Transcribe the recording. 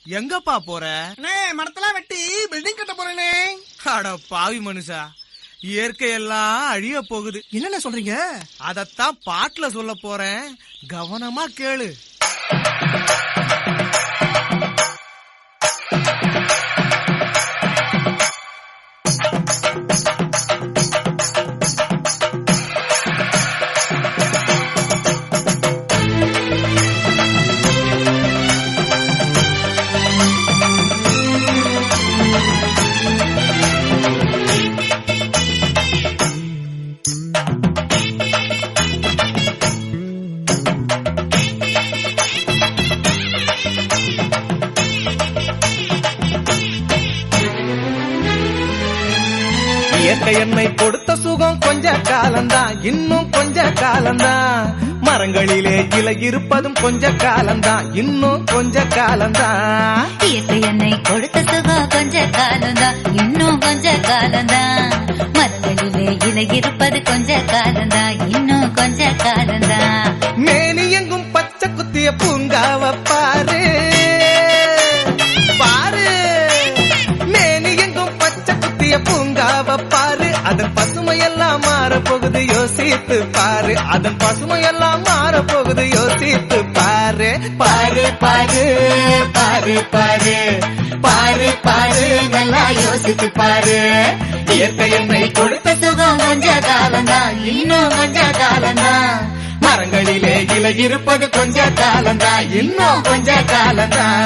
எங்கப்பா போற? மரத்தெல்லாம் வெட்டி பில்டிங் கட்ட போறேனே. அட பாவி மனுஷா, இயற்கையெல்லாம் அழிய போகுது. என்னென்ன சொல்றீங்க? அதத்தான் பாட்டுல சொல்ல போறேன், கவனமா கேளு. இயற்கை என்னை கொடுத்த சுகம் கொஞ்ச காலம்தான், இன்னும் கொஞ்ச காலம்தான். மரங்களிலே இலை இருப்பதும் கொஞ்ச காலம்தான், இன்னும் கொஞ்ச காலம்தான். இயற்கை என்னை கொடுத்த சுகம் கொஞ்ச காலம்தான், இன்னும் கொஞ்ச காலம்தான். மரங்களிலே இலை இருப்பது கொஞ்ச காலம்தான், இன்னும் கொஞ்ச காலம்தான். மேனி எங்கும் பச்சை குத்திய பூங்காவ பாரு பாரு, மேனி எங்கும் பச்சை குத்திய பூங்காவ பாரு. அதன் பசுமையெல்லாம் மாறப்போகுது, யோசித்து பாரு. அதன் பசுமையெல்லாம் மாறப்போகுது, யோசித்து பாரு. பாரு பாரு பாரு பாரு பாரு பாரு, நல்லா யோசித்து பாரு. இயற்கை என்னை கொடுத்த சுகம் கொஞ்ச காலம்தான், இன்னும் கொஞ்ச காலம்தான். மரங்களிலே இலை இருப்பது கொஞ்ச காலம்தான், இன்னும் கொஞ்ச காலம்தான்.